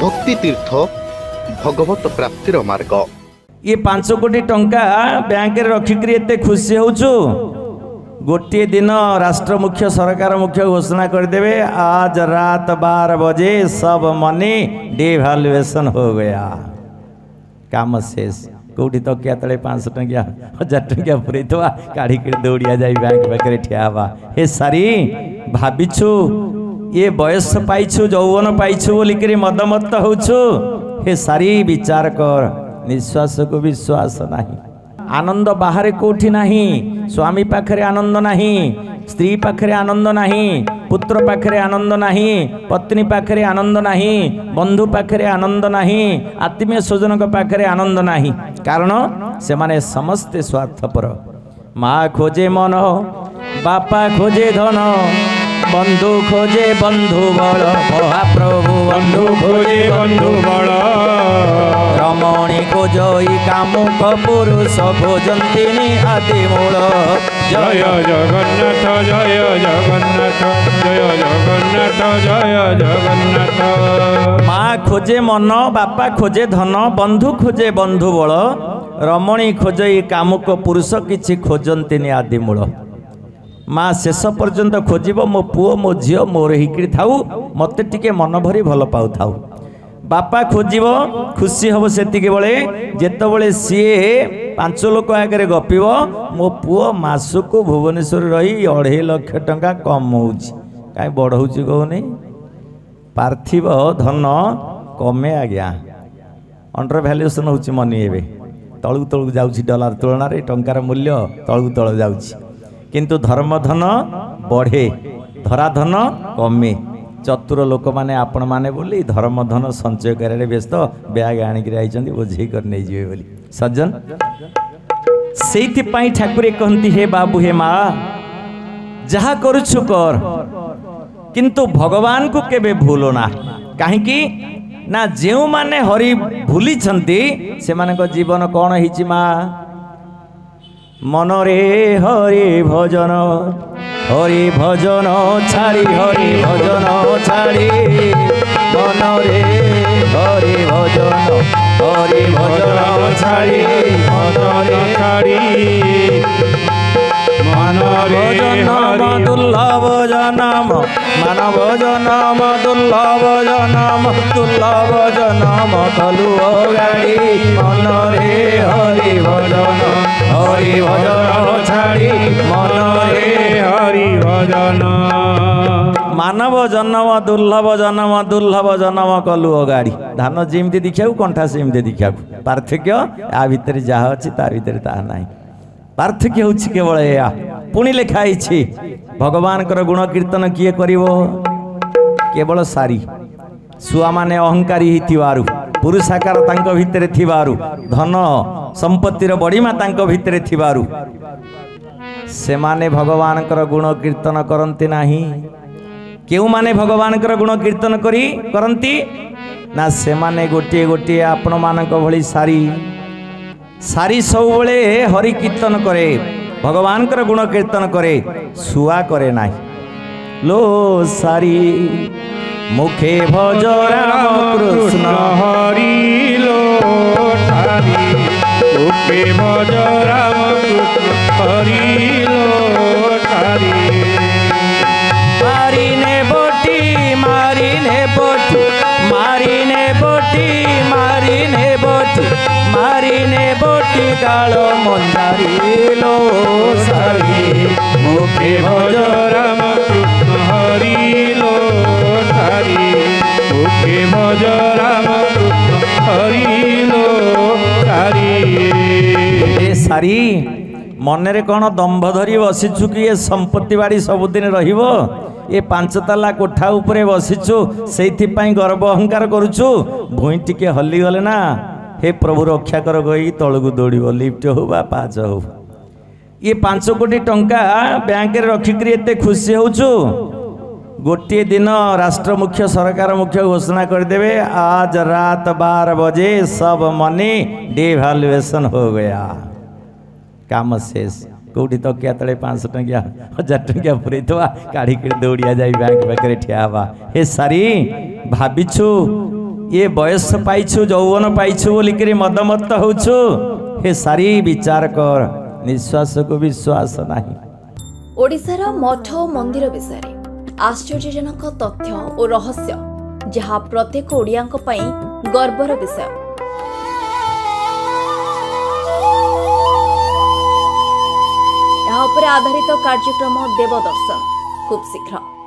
भक्ति तीर्थ भगवत प्राप्तिर मार्ग। ये 5 कोटी टंका बैंक रे रखिक एते खुशी होचु। गोटे दिन राष्ट्र मुख्य सरकार मुख्य घोषणा करदेवे आज रात 12 बजे सब मनी डिवैल्यूएशन हो गया, काम शेष। कौटी तकिया तले 500 टंकिया 1000 टंकिया पुरे थवा काढ़ी के दौड़िया जाई बैंक पाखे ठिया हवा। हे सारी भाबिछु ये बयस पाइछु यौवन पाइछु बोलिक मदमत्त होछु। हे सारी विचार कर, निश्वास को विश्वास नहीं, आनंद बाहर कोठी नहीं, स्वामी पाखरे आनंद नहीं, स्त्री पाखरे आनंद नहीं, पुत्र पाखरे आनंद नहीं, पत्नी पाखरे आनंद नहीं, बंधु पाखरे आनंद नहीं, आत्मीय स्वजन पाखरे आनंद नहीं। कारण से माने समस्ते स्वार्थपर। माँ खोजे मन, बापा खोजे धन, बंधु खोजे बंधु बल, महाप्रभु बंधु खोजे बंधु बल। रमणी खोजई कामुक पुरुष खोजंतिनी आदि मूल। जय जगन्नाथ जय जगन्नाथ जय जगन्नाथ जय जगन्नाथ। माँ खोजे मन, बापा खोजे धन, बंधु खोजे बंधु बल, रमणी खोजई कामुक पुरुष किछि खोजंतिनी आदि मूल। माँ शेष पर्यंत खोजिब मो पुओ मो झील मोर हिकड़ी थाऊ, मते टिके मन भरी भल पाउ थाऊ। बापा खोजिब खुशी हम सेतिके बेले जेतबेले सीए 5 लोक आगे गपिब मो पुओ मासको भुवनेश्वर रही 2.5 लाख टंका कम होउछि, काई बड़ होउछि कहूनी। पार्थिव धन कमे आज्ञा, अंडर भैल्यूएशन होउछि मनी एबे तळु तळु जाउछि, डॉलर तुलना रे टंकार मूल्य तळु तळ जाउछि। किंतु धर्म धन बढ़े, धराधन कमे। चतुर लोक माने आपण माने बोली धर्म धन संचय करे व्यस्त, ब्याग आनिक आइचंदी ओझेई कर नै जिवे बोली सज्जन। सेति पई ठाकुरे कहंती हे बाबू हे माँ जहा करूछु कर, किंतु भगवान को केबे भूलो ना। काहे कि ना जेउ माने हरि भूली छंती से माने को जीवन कोन हिची माँ। मनरे हरि भजन, हरि भजन छाड़ी, हरि भजन छाड़ी, मनरे हरि भजन, हरि भजन छाड़ी, भजन छाड़ी, मनरे जनम दुर्लभ जनम, मानव जनम दुर्लभ जनम, दुर्लभ जनम कलु गाड़ी, मनरे हरि भजन, हरि भजन छाड़ी, मनरे हरि भजन। मानव जन्म दुर्लभ जन्म, दुर्लभ जन्म कलु गाड़ी। धान जेमती देखा कंठा सेमती देखा, पार्थक्य आ भितर जहाँ अच्छी ता भितर ताहा नहीं। पार्थक्य हूँ केवल या पुणी लिखाई भगवान गुण कीर्तन किए करिवो, केवल सारी सुआ माने अहंकारी हिथिवारु, पुरुषाकार तांको भितरे थिवारु, धन संपत्तिर बड़ीमा तांको भितरे थिवारु से माने भगवान गुण कीर्तन करंती नाही। केउ माने भगवान गुण कीर्तन करी करंती ना, से माने गोटे गोटे आपण मानक भली सारी सारी सब हरि कीर्तन करे, भगवान गुण कीर्तन करे, सुआ करे नाही। लो सारी मुखे भज राम कृष्ण हरि लो ठारी, मुखे भज राम कृष्ण हरि लो ठारी। मारिने बोटी, मारिने बोटी, मारिने बोटी, मारिने बोटी, मारिने बोटी कालो मंदारी लो सारी, मुखे भज राम कृष्ण हरि लो ठारी, मुखे भज राम कृष्ण हरि लो ठारी। ए सारी मनरे कौन दंभ धरी बसीचु कि ये संपत्ति बाड़ी सबुदिन रहिबो। ये 5 ताला कोठा उपरे बसीचु सेइथिपाई गर्व अहंकार करूचु, भुई टिके हल्ली गले ना हे प्रभु रक्षा कर गई तलकू दौड़ब, लिफ्ट हो बा पाच हो। ये 5 कोटी टंका बैंक रे रखिक एते खुशी होचु। गोटे दिन राष्ट्र मुख्य सरकार मुख्य घोषणा करदेवे आज रात 12 बजे सब मनी डिवैल्यूएशन हो गया, काम शेष। कौटी तकिया तले 500 टंकिया 1000 टंकिया पुरे थवा काढ़ी के दौड़िया जाई बैंक पाखे ठिया हवा। हे सारी भाबिछु ये बयस पाइछु यौवन पाइछु बोलिकरी मदमत्त होछु हे सारी विचार कर निश्वास को विश्वास नहीं। ओडिशार मठ और मंदिर विषय आश्चर्यजनक तथ्य और रहस्य जहाँ प्रत्येक ओडियाक पई गर्वर विषय। यहाँ आधारित कार्यक्रम देवदर्शन खूब शीघ्र।